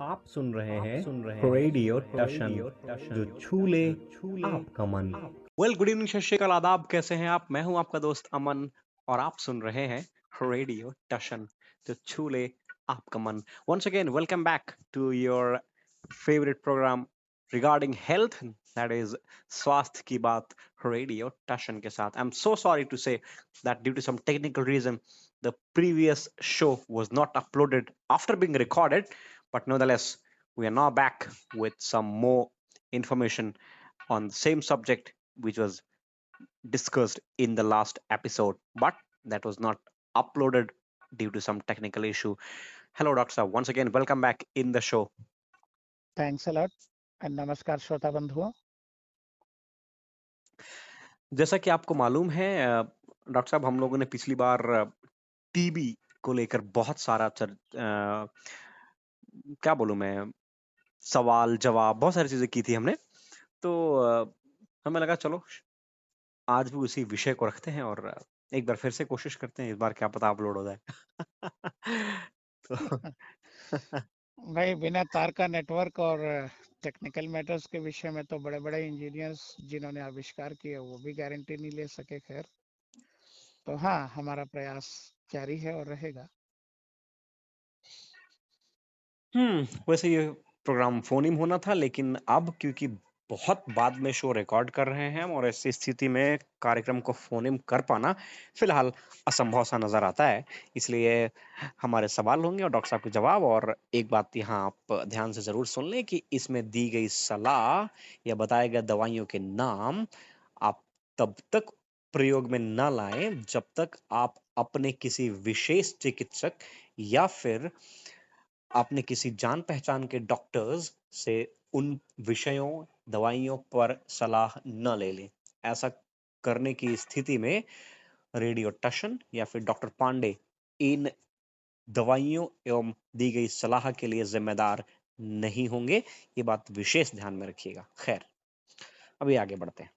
आप सुन रहे हैं रेडियो टशन, जो छू ले आपका मन। वेल, गुड इवनिंग, सत श्रीकाल, आदाब। कैसे हैं आप? मैं हूं आपका दोस्त अमन और आप सुन रहे हैं रेडियो टशन, जो छू ले आपका मन। Once again welcome back to your favourite programme regarding health, that is स्वास्थ्य की बात, रेडियो टशन के साथ। I am so sorry to say that due to some technical reason the previous show was not uploaded after being recorded, but nonetheless we are now back with some more information on the same subject which was discussed in the last episode, but that was not uploaded due to some technical issue. Hello, Doctor Saab. Once again, welcome back in the show. Thanks a lot and नमस्कार श्रोता बंधुओं। जैसा कि आपको मालूम है doctor साहब, हम लोगों ने पिछली बार टीबी को लेकर बहुत सारा क्या बोलूं मैं, सवाल जवाब, बहुत सारी चीजें की थी हमने। तो हमें लगा चलो आज भी उसी विषय को रखते हैं और एक बार फिर से कोशिश करते हैं, इस बार क्या पता अपलोड हो जाए। तो भाई, बिना तार का नेटवर्क और टेक्निकल मैटर्स के विषय में तो बड़े बड़े इंजीनियर्स जिन्होंने आविष्कार किए वो भी गारंटी नहीं ले सके। खैर, तो हाँ, हमारा प्रयास जारी है और रहेगा। वैसे ये प्रोग्राम फोन इन होना था, लेकिन अब क्योंकि बहुत बाद में शो रिकॉर्ड कर रहे हैं हम, और ऐसी स्थिति में कार्यक्रम को फोन इन कर पाना फिलहाल असंभव सा नजर आता है। इसलिए हमारे सवाल होंगे और डॉक्टर साहब के जवाब। और एक बात यहाँ आप ध्यान से जरूर सुन लें कि इसमें दी गई सलाह या बताए गए दवाइयों के नाम आप तब तक प्रयोग में न लाएं जब तक आप अपने किसी विशेष चिकित्सक या फिर आपने किसी जान पहचान के डॉक्टर्स से उन विषयों, दवाइयों पर सलाह न ले लें। ऐसा करने की स्थिति में रेडियो टशन या फिर डॉक्टर पांडे इन दवाइयों एवं दी गई सलाह के लिए जिम्मेदार नहीं होंगे। ये बात विशेष ध्यान में रखिएगा। खैर, अभी आगे बढ़ते हैं।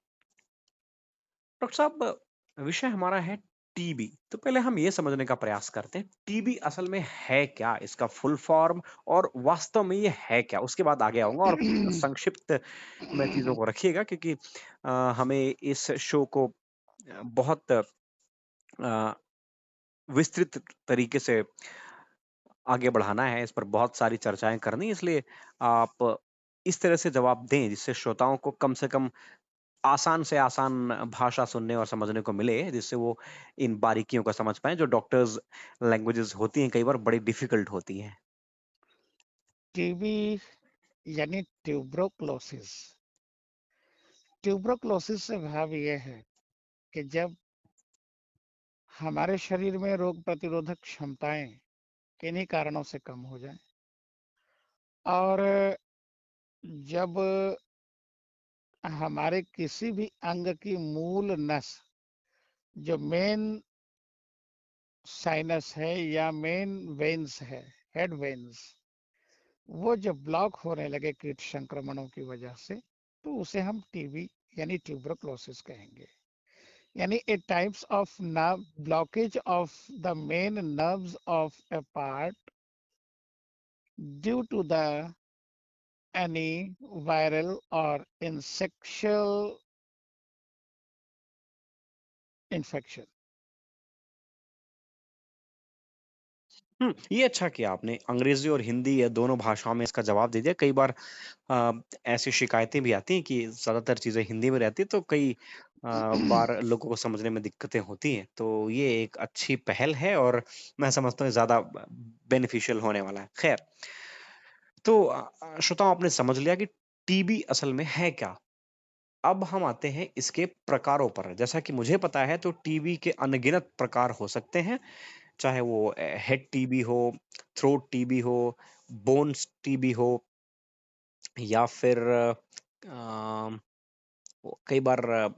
डॉक्टर साहब, विषय हमारा है टीबी। तो पहले हम ये समझने का प्रयास करते हैं टीबी असल में है क्या, इसका फुल फॉर्म, और वास्तव में ये है क्या। उसके बाद आगे आऊंगा और संक्षिप्त में चीजों को रखिएगा, क्योंकि हमें इस शो को बहुत विस्तृत तरीके से आगे बढ़ाना है, इस पर बहुत सारी चर्चाएं करनी, इसलिए आप इस तरह से जवाब दें जिससे श्रोताओं को कम से कम आसान से आसान भाषा सुनने और समझने को मिले, जिससे वो इन बारीकियों को समझ पाएँ, जो डॉक्टर्स लैंग्वेजेज़ होती हैं, कई बार बड़ी डिफ़िकल्ट होती हैं। टीबी यानी ट्यूबरोक्लोसिस। ट्यूबरोक्लोसिस से भाव ये है कि जब हमारे शरीर में रोग प्रतिरोधक क्षमताएं किन्हीं कारणों से कम हो जाएं और जब हमारे किसी भी अंग की मूल नस, जो मेन साइनस है या मेन वेन्स है, हेड वेन्स, वो जब ब्लॉक होने लगे कीट संक्रमणों की वजह से, तो उसे हम टीबी यानी ट्यूबरक्लोसिस कहेंगे। यानी a types of nerve blockage of the main nerves of a part due to the any viral or insectial infection. ये अच्छा किया आपने, अंग्रेज़ी और हिंदी या दोनों भाषाओं में इसका जवाब दे दिया। कई बार अ, ऐसी शिकायतें भी आती हैं कि ज़्यादातर चीज़ें हिंदी में रहती हैं, तो कई बार लोगों को समझने में दिक्कतें होती हैं। तो ये एक अच्छी पहल है और मैं समझता हूँ ज़्यादा बेनिफिशियल होने वाला है। खैर, तो श्रोताओं, आपने समझ लिया कि टीबी असल में है क्या। अब हम आते हैं इसके प्रकारों पर। जैसा कि मुझे पता है तो टीबी के अनगिनत प्रकार हो सकते हैं, चाहे वो हेड टीबी हो, थ्रोट टीबी हो, बोन्स टीबी हो, या फिर कई बार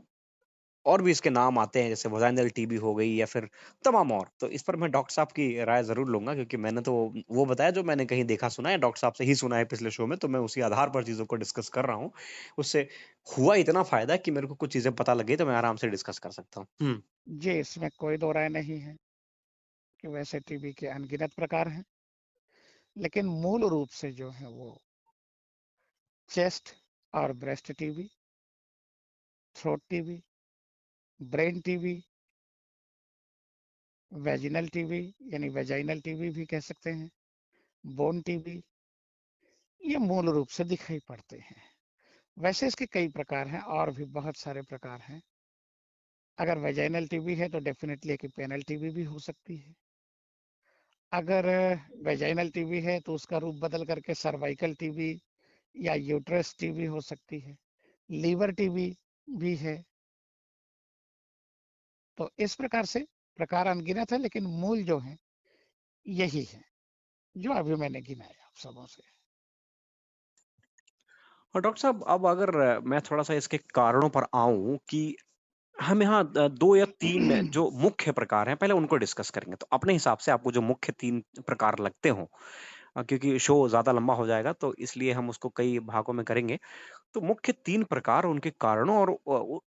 और भी इसके नाम आते हैं, जैसे वजाइनल टीबी हो गई या फिर तमाम और। तो इस पर मैं डॉक्टर साहब की राय ज़रूर लूँगा, क्योंकि मैंने तो वो बताया जो मैंने कहीं देखा सुना है, डॉक्टर साहब से ही सुना है पिछले शो में, तो मैं उसी आधार पर चीज़ों को डिस्कस कर रहा हूँ। उससे हुआ इतना फ़ायदा कि मेरे को कुछ चीज़ें पता लग गई, तो मैं आराम से डिस्कस कर सकता हूँ। जी, इसमें कोई दो राय नहीं है कि वैसे टीबी के अनगिनत प्रकार हैं। लेकिन मूल रूप से जो है वो चेस्ट और breast TB, throat TB, brain TB, vaginal TB यानी वेजाइनल टीबी भी कह सकते हैं, बोन टीबी, ये मूल रूप से दिखाई पड़ते हैं। वैसे इसके कई प्रकार हैं और भी बहुत सारे प्रकार हैं। अगर वेजाइनल टीबी है तो डेफिनेटली एक पेनल टीबी भी हो सकती है। अगर वेजाइनल टीबी है तो उसका रूप बदल करके सर्वाइकल टीबी या यूट्रस टीबी हो सकती है। लीवर टीबी भी है। तो इस प्रकार से प्रकार अनगिनत है, लेकिन मूल जो है यही है जो अभी मैंने गिनाया आप सबों से। और डॉक्टर साहब, अब अगर मैं थोड़ा-सा इसके कारणों पर आऊँ कि हम यहाँ 2 या 3 जो मुख्य प्रकार हैं, पहले उनको डिस्कस करेंगे। तो अपने हिसाब से आपको जो मुख्य 3 प्रकार लगते हों, क्योंकि शो ज़्यादा लंबा हो जाएगा, तो इसलिए हम उसको कई भागों में करेंगे। तो मुख्य 3 प्रकार, उनके कारणों और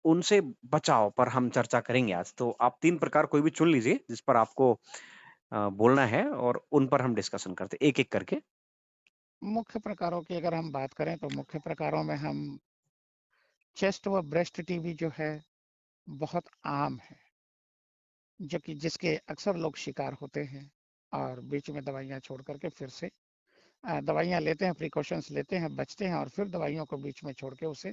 उनसे बचाव पर हम चर्चा करेंगे आज। तो आप 3 प्रकार कोई भी चुन लीजिए, जिस पर आपको बोलना है, और उन पर हम डिस्कशन करते हैं, एक-एक करके। मुख्य प्रकारों की अगर हम बात करें तो मुख्य प्रकारों में हम चेस्ट व ब्रेस्ट टीबी जो है बहुत आम है, जो कि जिसके अक्सर लोग शिकार होते हैं और बीच में दवाइयाँ छोड़ करके फिर से दवाइयाँ लेते हैं, प्रिकॉशंस लेते हैं, बचते हैं और फिर दवाइयों को बीच में छोड़ के उसे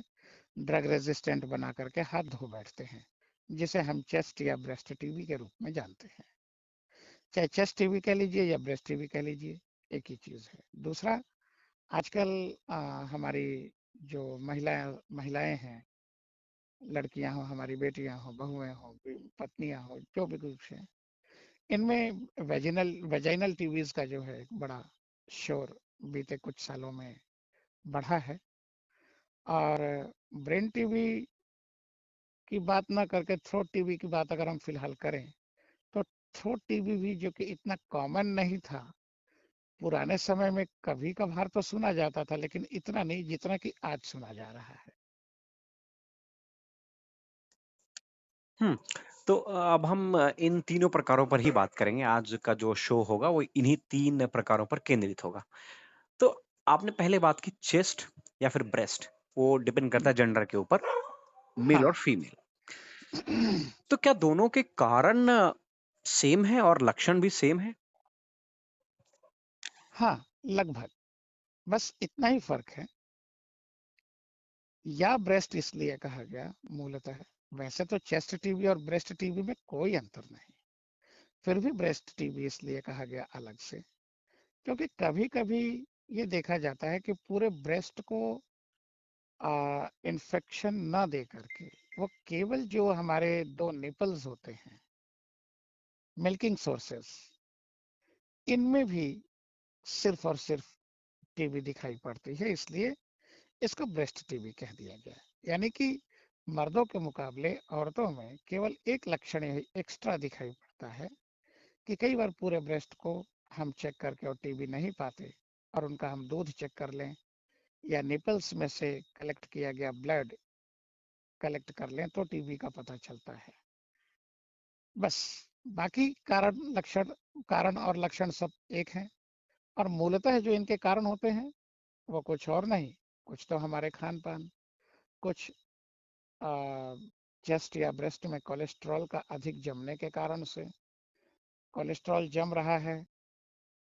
ड्रग रेजिस्टेंट बना करके हाथ धो बैठते हैं, जिसे हम चेस्ट या ब्रेस्ट टीबी के रूप में जानते हैं। चाहे चेस्ट टीबी कह लीजिए या ब्रेस्ट टीबी कह लीजिए, एक ही चीज है। दूसरा, आजकल हमारी जो महिलाएं हैं, लड़कियां हो, हमारी बेटियां हो, बहुएं हो, पत्नियां हो, जो भी कुछ है, इनमें वेजाइनल टीबीज का जो है एक बड़ा शोर बीते कुछ सालों में बढ़ा है। और ब्रेन टीबी की बात ना करके थ्रोट टीबी की बात अगर हम फिलहाल करें तो थ्रोट टीबी भी जो कि इतना कॉमन नहीं था, पुराने समय में कभी कभार तो सुना जाता था, लेकिन इतना नहीं जितना कि आज सुना जा रहा है। हुँ, तो अब हम इन तीनों प्रकारों पर ही बात करेंगे। आज का जो शो होगा वो इन्हीं 3 प्रकारों पर केंद्रित होगा। तो आपने पहले बात की चेस्ट या फिर ब्रेस्ट, वो डिपेंड करता है जेंडर के ऊपर, मेल और हाँ। फीमेल। तो क्या दोनों के कारण सेम है और लक्षण भी सेम है? हाँ, लगभग, बस इतना ही फर्क है। या ब्रेस्ट इसलिए कहा गया मूलतः, वैसे तो चेस्ट टीबी और ब्रेस्ट टीबी में कोई अंतर नहीं, फिर भी ब्रेस्ट टीबी इसलिए कहा गया अलग से क्योंकि कभी कभी ये देखा जाता है कि पूरे ब्रेस्ट को इन्फेक्शन न दे करके वो केवल जो हमारे दो निपल्स होते हैं, मिल्किंग सोर्सेस, इनमें भी सिर्फ और सिर्फ टीबी दिखाई पड़ती है, इसलिए इसको ब्रेस्ट टीबी कह दिया गया। यानी कि मर्दों के मुकाबले औरतों में केवल एक लक्षण एक्स्ट्रा दिखाई पड़ता है कि कई बार पूरे ब्रेस्ट को हम चेक करके और टीबी नहीं पाते, और उनका हम दूध चेक कर लें या निपल्स में से कलेक्ट किया गया ब्लड कलेक्ट कर लें तो टीबी का पता चलता है। बस, बाकी कारण और लक्षण सब एक हैं, और मूलतः जो इनके कारण होते हैं वो कुछ और नहीं, कुछ तो हमारे खान पान, कुछ चेस्ट या ब्रेस्ट में कोलेस्ट्रॉल का अधिक जमने के कारण से कोलेस्ट्रॉल जम रहा है,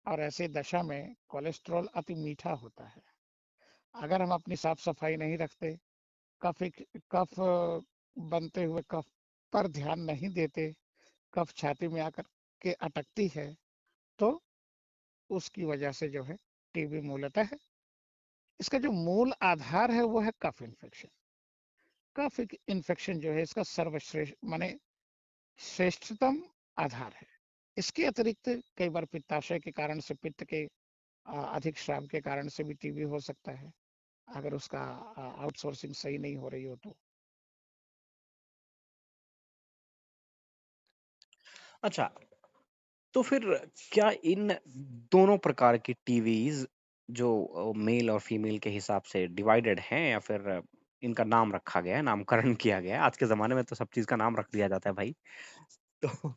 और ऐसी दशा में कोलेस्ट्रॉल अति मीठा होता है। अगर हम अपनी साफ सफाई नहीं रखते, कफ कफ बनते हुए कफ पर ध्यान नहीं देते, कफ छाती में आकर के अटकती है, तो उसकी वजह से जो है टीबी मूलतः है। इसका जो मूल आधार है वो है कफ इन्फेक्शन। कफ इन्फेक्शन जो है इसका सर्वश्रेष्ठ माने श्रेष्ठतम आधार है। इसके अतिरिक्त कई बार पित्ताशय के कारण से, पित्त के अधिक श्राव के कारण से भी टीबी हो सकता है, अगर उसका आउटसोर्सिंग सही नहीं हो रही हो तो। अच्छा, तो फिर क्या इन दोनों प्रकार की टीवीज़ जो मेल और फीमेल के हिसाब से डिवाइडेड हैं, या फिर इनका नाम रखा गया है, नामकरण किया गया है? आज के ज़माने में तो सब चीज़ का नाम रख दिया जाता है भाई। तो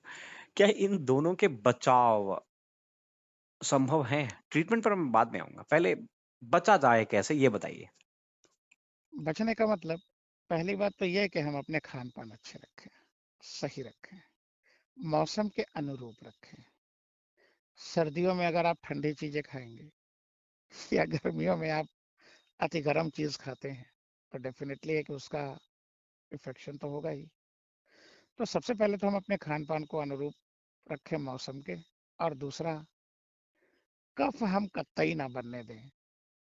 क्या इन दोनों के बचाव संभव हैं। ट्रीटमेंट पर मैं बाद में आऊँगा। पहले बचा जाए कैसे ये बताइए? बचने का मतलब पहली बात तो यह है कि हम अपने खान पान अच्छे रखें, सही रखें, मौसम के अनुरूप रखें। सर्दियों में अगर आप ठंडी चीजें खाएंगे या गर्मियों में आप अति गर्म चीज खाते हैं तो डेफिनेटली है कि उसका इफेक्शन तो होगा ही। तो सबसे पहले तो हम अपने खान पान को अनुरूप रखें मौसम के, और दूसरा, कफ हम कतई ना बनने दें,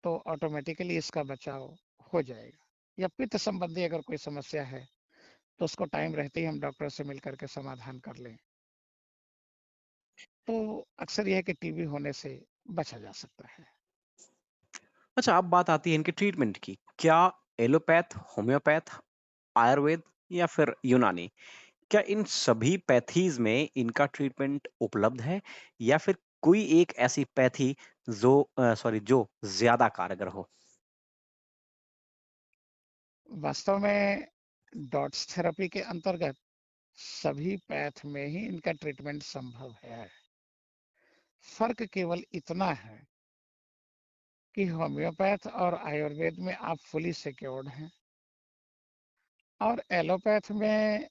तो ऑटोमेटिकली इसका बचाव हो जाएगा। या पित्त संबंधी अगर कोई समस्या है तो उसको टाइम रहते ही हम डॉक्टर से मिल करके समाधान कर लें, तो अक्सर यह है कि टीबी होने से बचा जा सकता है। अच्छा, अब बात आती है इनके ट्रीटमेंट की। क्या एलोपैथ, होम्योपैथ, आयुर्वेद या फिर यूनानी, क्या इन सभी पैथीज़ में इनका ट्रीटमेंट उपलब्ध है या फिर कोई एक ऐसी पैथी जो ज़्यादा कारगर हो? वास्तव में डॉट्स थेरेपी के अंतर्गत सभी पैथ में ही इनका ट्रीटमेंट संभव है। फर्क केवल इतना है कि होम्योपैथ और आयुर्वेद में आप फुली सिक्योर्ड हैं, और एलोपैथ में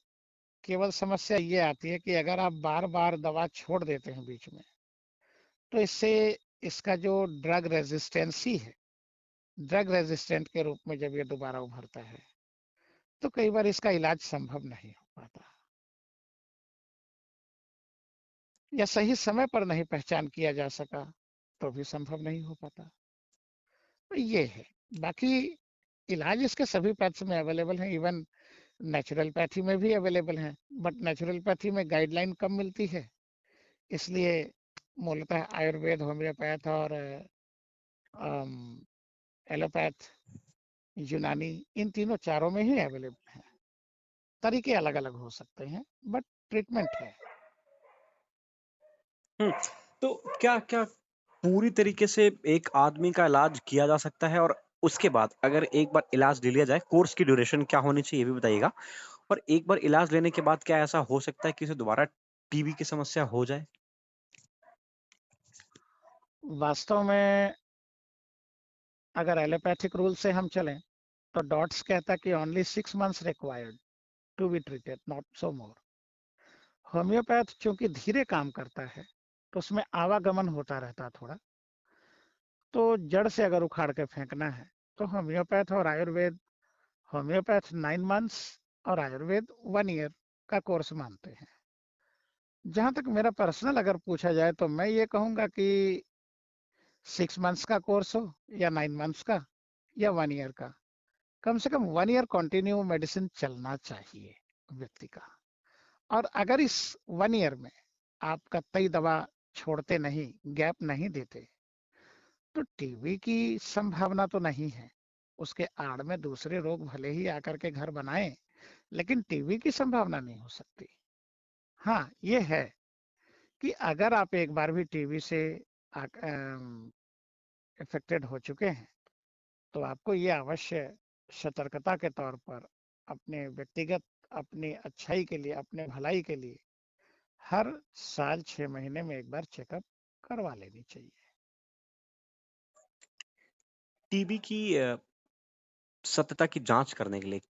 केवल समस्या ये आती है कि अगर आप बार बार दवा छोड़ देते हैं बीच में, तो इससे इसका जो ड्रग रेजिस्टेंसी है, ड्रग रेजिस्टेंट के रूप में जब ये दोबारा उभरता है तो कई बार इसका इलाज संभव नहीं हो पाता, या सही समय पर नहीं पहचान किया जा सका तो भी संभव नहीं हो पाता। तो ये है। बाकी इलाज इसके सभी पैथ्स में अवेलेबल है, इवन नेचुरलपैथी में भी अवेलेबल है, बट नेचुरलपैथी में गाइडलाइन कम मिलती है, इसलिए मूलतः आयुर्वेद, होम्योपैथ और अम, एलोपैथ, यूनानी, इन तीनों चारों में ही अवेलेबल है। तरीके अलग अलग हो सकते हैं बट ट्रीटमेंट है। हुँ, तो क्या पूरी तरीके से एक आदमी का इलाज किया जा सकता है? और उसके बाद अगर एक बार इलाज ले लिया जाए, कोर्स की ड्यूरेशन क्या होनी चाहिए, ये भी बताइएगा? और एक बार इलाज लेने के बाद क्या ऐसा हो सकता है कि उसे दोबारा टीबी की समस्या हो जाए? वास्तव में अगर एलोपैथिक रूल से हम चलें तो डॉट्स कहता कि only 6 months required to be treated, not so more. Homeopath चूंकि धीरे काम करता है तो उसमें आवागमन होता रहता है थोड़ा, तो जड़ से अगर उखाड़ के फेंकना है तो होम्योपैथ और आयुर्वेद, होम्योपैथ 9 मंथ्स और आयुर्वेद 1 ईयर का कोर्स मानते हैं। जहां तक मेरा पर्सनल अगर पूछा जाए तो मैं ये कहूंगा कि 6 मंथ्स का कोर्स हो या 9 मंथ्स का या 1 ईयर का, कम से कम 1 ईयर कंटिन्यू मेडिसिन चलना चाहिए व्यक्ति का। और अगर इस 1 ईयर में आप कतई दवा छोड़ते नहीं, गैप नहीं देते, तो टीबी की संभावना तो नहीं है। उसके आड़ में दूसरे रोग भले ही आकर के घर बनाए, लेकिन टीबी की संभावना नहीं हो सकती। हाँ, ये है कि अगर आप एक बार भी टीबी से इफेक्टेड हो चुके हैं तो आपको ये अवश्य सतर्कता के तौर पर अपने व्यक्तिगत, अपनी अच्छाई के लिए, अपने भलाई के लिए हर साल 6 महीने में एक बार चेकअप करवा लेनी चाहिए। टीबी की सत्यता की जाँच करने के लिए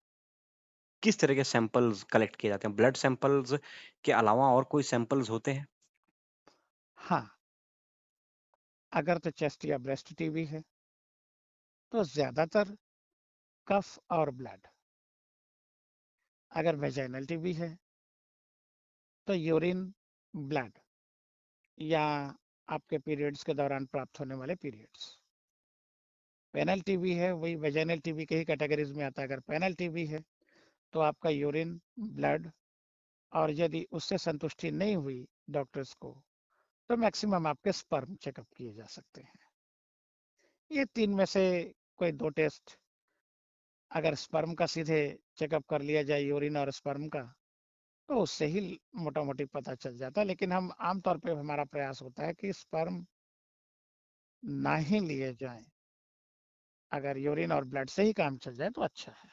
किस तरह के सैंपल्स कलेक्ट किए जाते हैं? ब्लड सैंपल्स के अलावा और कोई सैंपल्स होते हैं? हाँ, अगर तो चेस्ट या ब्रेस्ट टीबी है तो ज्यादातर कफ और ब्लड। अगर वेजाइनल टीबी है तो यूरिन, ब्लड, या आपके पीरियड्स के दौरान प्राप्त होने वाले पीरियड्स। पेनल टीबी है, वही वेजाइनल टीबी के ही कैटेगरीज में आता है। अगर पेनल टीबी है तो आपका यूरिन, ब्लड, और यदि उससे संतुष्टि नहीं हुई डॉक्टर्स को तो मैक्सिमम आपके स्पर्म चेकअप किए जा सकते हैं। ये तीन में से कोई दो टेस्ट, अगर स्पर्म का सीधे चेकअप कर लिया जाए, यूरिन और स्पर्म का, तो उससे ही मोटा मोटी पता चल जाता है। लेकिन हम आमतौर पे हमारा प्रयास होता है कि स्पर्म ना ही लिए जाएं, अगर यूरिन और ब्लड से ही काम चल जाए तो अच्छा है।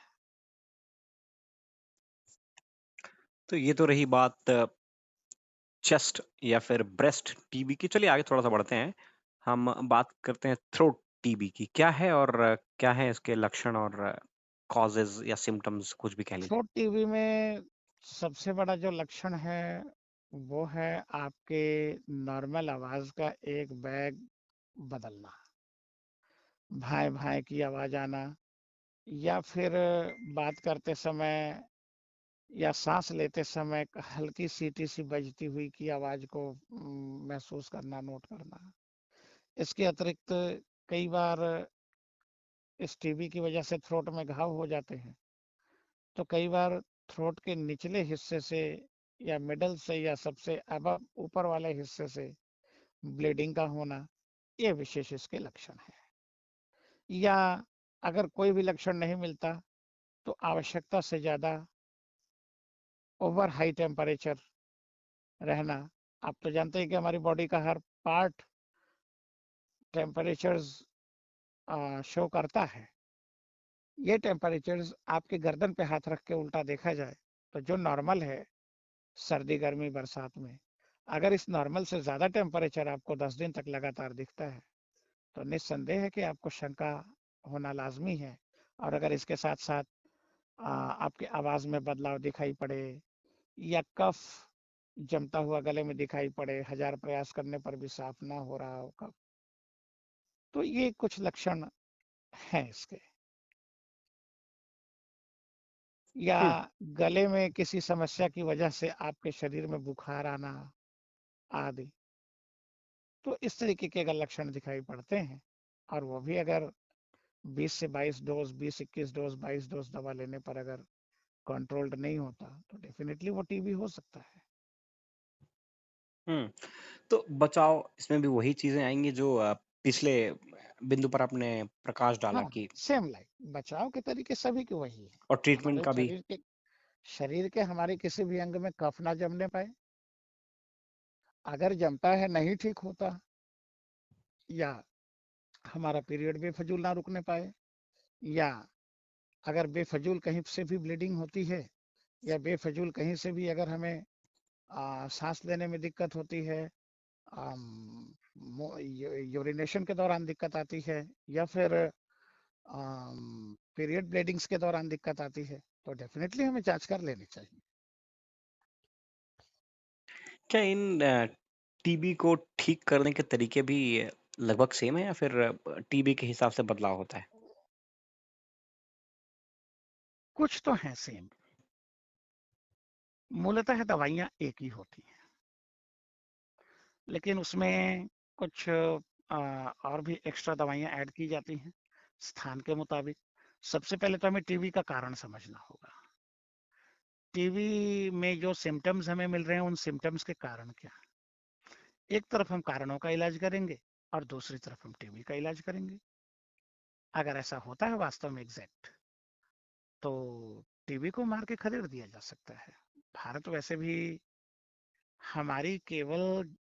तो ये तो रही बात चेस्ट या फिर ब्रेस्ट टीबी की। चलिए आगे थोड़ा-सा बढ़ते हैं। हम बात करते हैं थ्रोट टीबी की। क्या है और क्या है इसके लक्षण और कॉजेज़ या सिम्पटम्स कुछ भी कह लीजिए? थ्रोट टीबी में सबसे बड़ा जो लक्षण है वो है आपके नॉर्मल आवाज का एक बैग बदलना, भाए भाए की आवाज आना, या फिर बात करते समय या सांस लेते समय हल्की सीटी सी बजती हुई की आवाज को महसूस करना, नोट करना। इसके अतिरिक्त कई बार इस टीबी की वजह से थ्रोट में घाव हो जाते हैं, तो कई बार थ्रोट के निचले हिस्से से या मिडल से या सबसे अबव ऊपर वाले हिस्से से ब्लीडिंग का होना, ये विशेष इसके लक्षण है। या अगर कोई भी लक्षण नहीं मिलता तो आवश्यकता से ज्यादा ओवर हाई टेम्परेचर रहना। आप तो जानते हैं कि हमारी बॉडी का हर पार्ट टेम्परेचर्स शो करता है। ये टेम्परेचर्स आपके गर्दन पे हाथ रख के उल्टा देखा जाए तो जो नॉर्मल है सर्दी गर्मी बरसात में, अगर इस नॉर्मल से ज्यादा टेम्परेचर आपको 10 दिन तक लगातार दिखता है तो निस्संदेह है कि आपको शंका होना लाजमी है। और अगर इसके साथ साथ आपकी आवाज में बदलाव दिखाई पड़े या कफ जमता हुआ गले में दिखाई पड़े, हजार प्रयास करने पर भी साफ ना हो रहा हो कफ, तो ये कुछ लक्षण हैं इसके। या हुँ। गले में किसी समस्या की वजह से आपके शरीर में बुखार आना आदि, तो इस तरीके के अगर लक्षण दिखाई पड़ते हैं और वो भी अगर 20 से 22 डोज, 20-21 डोज, 22 डोज दवा लेने पर अगर कंट्रोल्ड नहीं होता तो डेफिनेटली वो टीबी हो सकता है। हुँ। तो बचाव इसमें भी वही चीज़ें आएँगी जो पिछले बिंदु पर आपने प्रकाश डाला हाँ, कि सेम लाइक बचाव के तरीके सभी के वही है। और ट्रीटमेंट हमारे का भी। शरीर के हमारे किसी भी अंग में कफ ना जमने पाए, अगर जमता है नहीं ठीक होता, या हमारा पीरियड बेफजूल ना रुकने पाए, या अगर बेफजूल कहीं से भी ब्लीडिंग होती है, या बेफजूल कहीं से भी अगर हमें सांस लेने में दिक्कत होती है, यूरिनेशन के दौरान दिक्कत आती है, या फिर पीरियड ब्लीडिंग्स के दौरान दिक्कत आती है, तो डेफिनेटली हमें जांच कर लेनी चाहिए। क्या इन टीबी को ठीक करने के तरीके भी लगभग सेम है या फिर टीबी के हिसाब से बदलाव होता है? कुछ तो हैं सेम, मूलतः दवाइयां एक ही होती हैं, लेकिन उसमें कुछ और भी एक्स्ट्रा दवाइयां ऐड की जाती हैं स्थान के मुताबिक। सबसे पहले तो हमें टीबी का कारण समझना होगा। टीबी में जो सिम्टम्स हमें मिल रहे हैं उन सिम्टम्स के कारण क्या। एक तरफ हम कारणों का इलाज करेंगे और दूसरी तरफ हम टीबी का इलाज करेंगे। अगर ऐसा होता है वास्तव में एग्जैक्ट, तो टीबी को मार के खदेड़ दिया जा सकता है। भारत वैसे भी हमारी केवल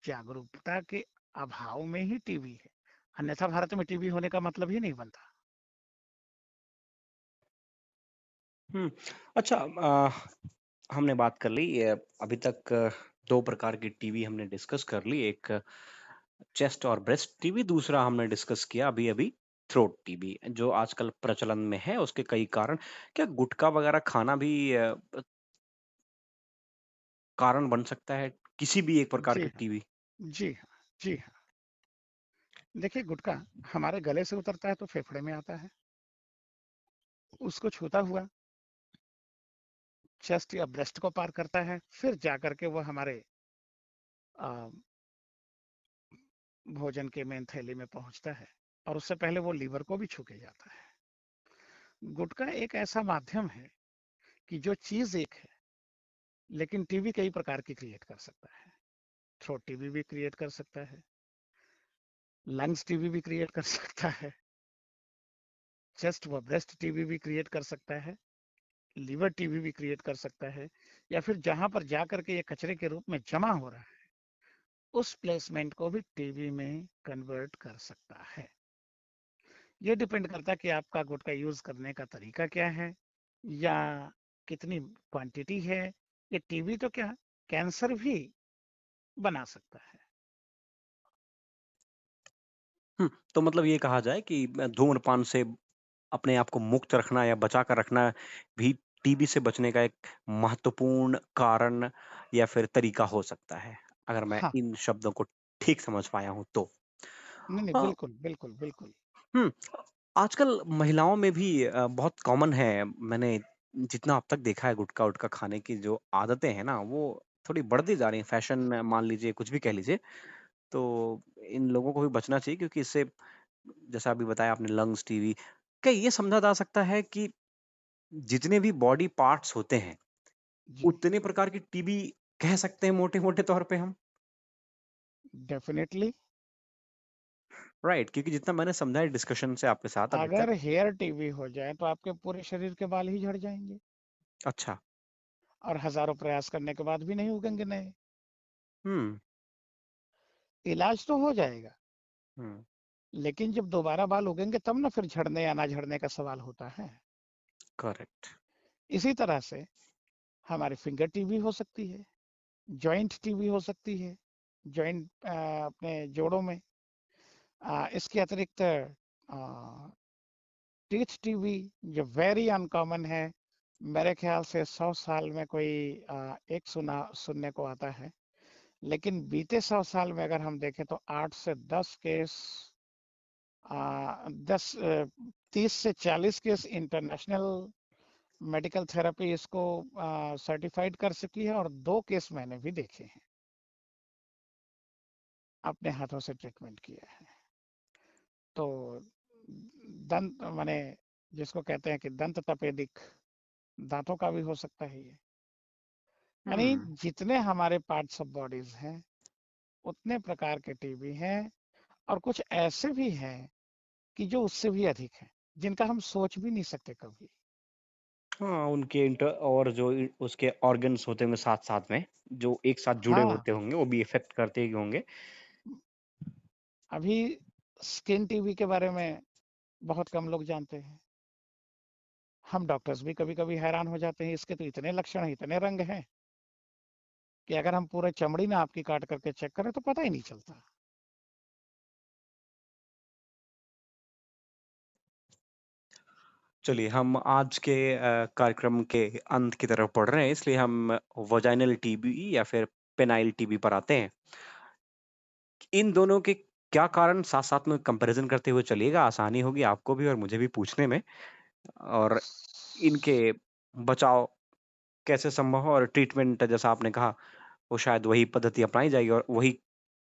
जागरूकता के अभाव में ही टीबी है, अन्यथा भारत में टीबी होने का मतलब ही नहीं बनता। हुँ। अच्छा, हमने बात कर ली अभी तक 2 प्रकार की टीबी हमने डिस्कस कर ली। एक चेस्ट और ब्रेस्ट टीबी, दूसरा हमने डिस्कस किया अभी-अभी थ्रोट टीबी जो आजकल प्रचलन में है, उसके कई कारण। क्या गुटखा वगैरह खाना भी कारण बन सकता है किसी भी एक प्रकार जी की हाँ, टीबी? जी हाँ, जी हाँ। देखिए, गुटखा हमारे गले से उतरता है तो फेफड़े में आता है, उसको छूता हुआ चेस्ट या ब्रेस्ट को पार करता है, फिर जाकर के वो हमारे आ, भोजन के मेन थैली में पहुंचता है, और उससे पहले वो लीवर को भी छू के जाता है। गुटखा एक ऐसा माध्यम है कि जो चीज एक है लेकिन टीबी कई प्रकार की क्रिएट कर सकता है। थ्रोट टीबी भी क्रिएट कर सकता है, लंग्स टीबी भी क्रिएट कर सकता है, चेस्ट व ब्रेस्ट टीबी भी क्रिएट कर सकता है, लीवर टीबी भी क्रिएट कर सकता है, या फिर जहां पर जाकर के ये कचरे के रूप में जमा हो रहा है उस प्लेसमेंट को भी टीबी में कन्वर्ट कर सकता है। ये डिपेंड करता है कि आपका गुटखा यूज करने का तरीका क्या है, या कितनी क्वांटिटी है। ये टीबी तो क्या, कैंसर भी बना सकता है। तो मतलब ये कहा जाए कि धूम्रपान से अपने आप को मुक्त रखना या बचा कर रखना भी टीबी से बचने का एक महत्वपूर्ण कारण या फिर तरीका हो सकता है, अगर मैं हाँ, इन शब्दों को ठीक समझ पाया हूँ तो। नहीं, नहीं, अ, बिल्कुल, बिल्कुल, बिल्कुल। हुँ, आजकल महिलाओं में भी बहुत कॉमन है, मैंने जितना अब तक देखा है गुटखा-वुटखा खाने की जो आदतें हैं ना, वो थोड़ी बढ़ती जा रही हैं, फैशन मान लीजिए, कुछ भी कह लीजिए। तो इन लोगों को भी बचना चाहिए क्योंकि इससे जैसा अभी बताया आपने लंग्स, टीबी, क्या ये समझा जा सकता है कि जितने भी बॉडी पार्ट्स होते हैं, जी, उतने प्रकार की टीबी कह सकते हैं मोटे-मोटे तौर पे हम? डेफ़िनेटली। राइट, क्योंकि जितना मैंने समझा है डिस्कशन से आपके साथ अभी तक। अगर हेयर टीबी हो जाए तो आपके पूरे शरीर के बाल ही झड़ जाएँगे अच्छा। और हज़ारों प्रयास करने के बाद भी नहीं उगेंगे नए। हुँ, इलाज तो हो जाएगा, हुँ, लेकिन जब दोबारा बाल उगेंगे तब ना फिर झड़ने या ना झड़ने का सवाल होता है। करेक्ट। इसी तरह से हमारी फिंगर टीबी हो सकती है, जॉइंट टीबी हो सकती है, जॉइंट अपने जोड़ों में। इसके अतिरिक्त टीथ टीबी जो वेरी अनकॉमन है, मेरे ख्याल से 100 साल में कोई एक सुनने को आता है। लेकिन बीते 100 साल में अगर हम देखें तो 8 से 10 केस, 30 से 40 केस इंटरनेशनल मेडिकल थेरेपी इसको सर्टिफाइड कर चुकी है और 2 केस मैंने भी देखे हैं, अपने हाथों से ट्रीटमेंट किया है। तो दंत माने जिसको कहते हैं कि दंत तपेदिक, दांतों का भी हो सकता है ये। यानी हुँ, जितने हमारे पार्ट्स ऑफ बॉडीज हैं उतने प्रकार के टीबी हैं, और कुछ ऐसे भी हैं कि जो उससे भी अधिक हैं, जिनका हम सोच भी नहीं सकते कभी। हाँ, उनके और जो उसके ऑर्गन्स होते होंगे साथ-साथ में, जो एक साथ जुड़े हाँ, होते होंगे, वो भी इफ़ेक्ट करते ही होंगे। अभी स्किन टीबी के बारे में बहुत कम लोग जानते हैं। हम डॉक्टर्स भी कभी कभी हैरान हो जाते हैं, इसके तो इतने लक्षण हैं, इतने रंग हैं कि अगर हम पूरे चमड़ी ना आपकी काट करके चेक करें तो पता ही नहीं चलता। चलिए, हम आज के कार्यक्रम के अंत की तरफ बढ़ रहे हैं, इसलिए हम वजाइनल टीबी या फिर पेनाइल टीबी पर आते हैं। इन दोनों के क्या कारण साथ-साथ में कंपैरिज़न करते हुए चलिएगा, आसानी होगी आपको भी और मुझे भी पूछने में और इनके बचाव कैसे संभव हो और ट्रीटमेंट जैसा आपने कहा, वो शायद वही पद्धति अपनाई जाएगी और वही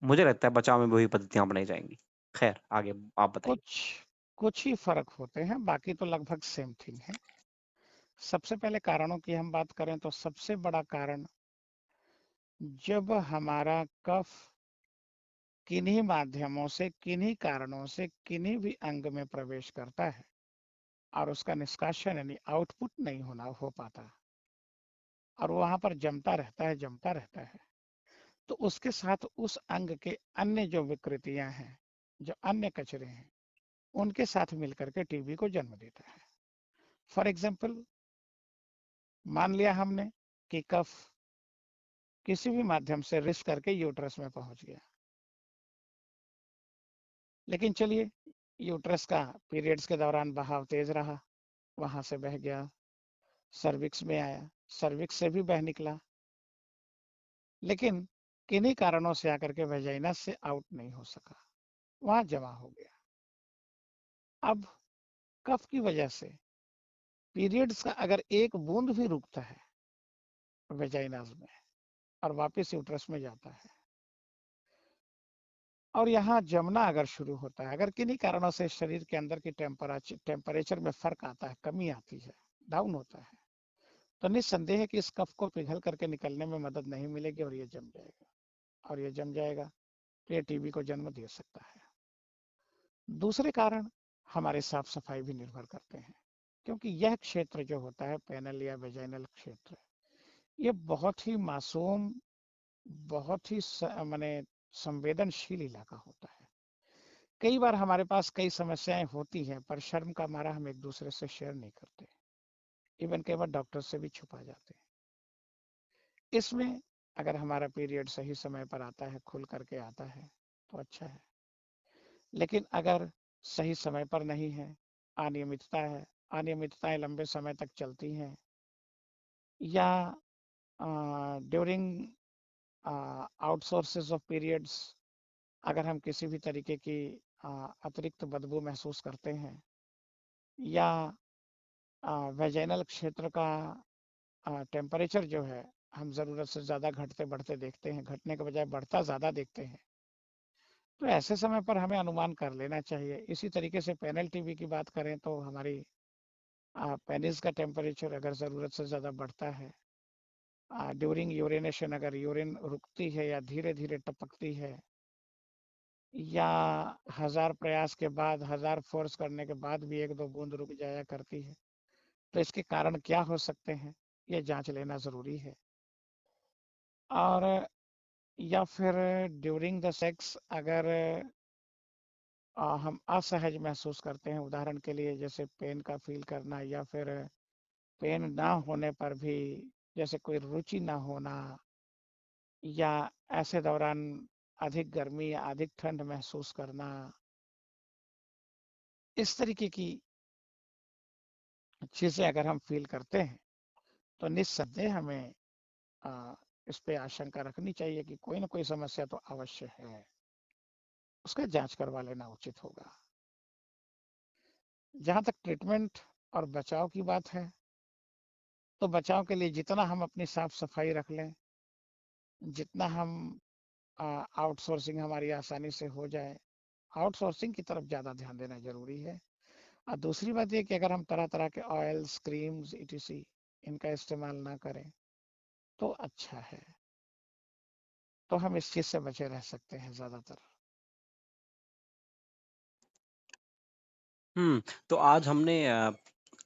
मुझे लगता है बचाव में भी वही पद्धतियाँ अपनाई जाएँगी। खैर, आगे आप बताइए। कुछ कुछ ही फर्क होते हैं, बाकी तो लगभग सेम थिंग है। सबसे पहले कारणों की हम बात करें तो सबसे बड़ा कारण, जब हमारा कफ किन्हीं माध्यमों से, किन्हीं कारणों से किन्हीं भी अंग में प्रवेश करता है और उसका निष्कासन यानी आउटपुट नहीं हो पाता, और वहां पर जमता रहता है, तो उसके साथ उस अंग के अन्य जो विकृतियां हैं, जो अन्य कचरे हैं, उनके साथ मिलकर के टीबी को जन्म देता है। फॉर एग्जाम्पल, मान लिया हमने कि कफ किसी भी माध्यम से रिस करके यूट्रस में पहुंच गया, लेकिन चलिए, यूट्रस का पीरियड्स के दौरान बहाव तेज रहा, वहां से बह गया, सर्विक्स में आया, सर्विक्स से भी बह निकला, लेकिन किन्हीं कारणों से आकर के वेजाइना से आउट नहीं हो सका, वहां जमा हो गया। अब कफ की वजह से पीरियड्स का अगर एक बूंद भी रुकता है वेजाइनाज में और वापस यूट्रस में जाता है, और यहाँ जमना अगर शुरू होता है, अगर किन्हीं कारणों से शरीर के अंदर की टेम्परेचर में फर्क आता है, कमी आती है, डाउन होता है, तो निस्संदेह है कि इस कफ को पिघल करके निकलने में मदद नहीं मिलेगी और ये जम जाएगा, और ये जम जाएगा तो ये टीबी को जन्म दे सकता है। दूसरे कारण हमारे साफ सफाई भी निर्भर करते हैं, क्योंकि यह क्षेत्र जो होता है पेनल या वेजाइनल क्षेत्र, ये बहुत ही मासूम, बहुत ही माने संवेदनशील इलाका होता है। कई बार हमारे पास कई समस्याएं होती हैं, पर शर्म का मारा हम एक दूसरे से शेयर नहीं करते, इवन कई बार डॉक्टर से भी छुपा जाते हैं। इसमें अगर हमारा पीरियड सही समय पर आता है, खुल करके आता है, तो अच्छा है। लेकिन अगर सही समय पर नहीं है, अनियमितता है, अनियमितताएं लंबे समय तक चलती हैं, या ड्यूरिंग आउटसोर्सेज ऑफ पीरियड्स अगर हम किसी भी तरीके की अतिरिक्त बदबू महसूस करते हैं, या वेजाइनल क्षेत्र का टेम्परेचर जो है हम ज़रूरत से ज़्यादा घटते बढ़ते देखते हैं, घटने के बजाय बढ़ता ज़्यादा देखते हैं, तो ऐसे समय पर हमें अनुमान कर लेना चाहिए। इसी तरीके से पेनल टीबी की बात करें तो हमारी पेनिस का टेम्परेचर अगर ज़रूरत से ज़्यादा बढ़ता है, ड्यूरिंग यूरिनेशन अगर यूरिन रुकती है या धीरे धीरे टपकती है, या 1000 प्रयास के बाद, 1000 फोर्स करने के बाद भी 1-2 बूंद रुक जाया करती है, तो इसके कारण क्या हो सकते हैं, ये जांच लेना ज़रूरी है। और या फिर ड्यूरिंग द सेक्स अगर हम असहज महसूस करते हैं, उदाहरण के लिए जैसे पेन का फील करना, या फिर पेन ना होने पर भी जैसे कोई रुचि ना होना, या ऐसे दौरान अधिक गर्मी या अधिक ठंड महसूस करना, इस तरीके की चीजें अगर हम फील करते हैं, तो निस्संदेह हमें आ, इस पे आशंका रखनी चाहिए कि कोई ना कोई समस्या तो अवश्य है, उसका जांच करवा लेना उचित होगा। जहां तक ट्रीटमेंट और बचाव की बात है, तो बचाव के लिए जितना हम अपनी साफ सफाई रख लें, जितना हम आउटसोर्सिंग हमारी आसानी से हो जाए, आउटसोर्सिंग की तरफ ज़्यादा ध्यान देना जरूरी है। और दूसरी बात ये कि अगर हम तरह तरह के ऑयल्स, क्रीम्स, ईटीसी इनका इस्तेमाल ना करें तो अच्छा है, तो हम इस चीज से बचे रह सकते हैं ज़्यादातर। तो आज हमने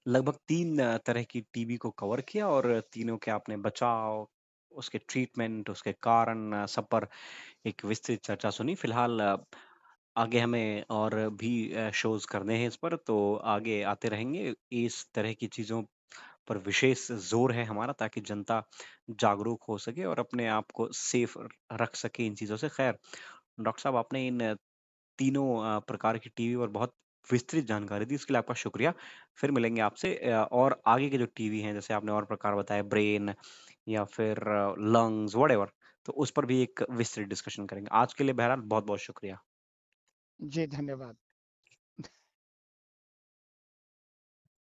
लगभग 3 तरह की टीबी को कवर किया और तीनों के आपने बचाव, उसके ट्रीटमेंट, उसके कारण सब पर एक विस्तृत चर्चा सुनी। फिलहाल आगे हमें और भी शोज़ करने हैं इस पर, तो आगे आते रहेंगे। इस तरह की चीज़ों पर विशेष ज़ोर है हमारा ताकि जनता जागरूक हो सके और अपने आप को सेफ रख सके इन चीज़ों से। ख़ैर, डॉक्टर साहब आपने इन तीनों प्रकार की टीवी और बहुत विस्तृत जानकारी दी, इसके लिए आपका शुक्रिया। फिर मिलेंगे आपसे और आगे के जो टीवी हैं, जैसे आपने और प्रकार बताए ब्रेन या फिर लंग्स व्हाटएवर, तो उस पर भी एक विस्तृत डिस्कशन करेंगे। आज के लिए बहरहाल बहुत-बहुत शुक्रिया। जी धन्यवाद।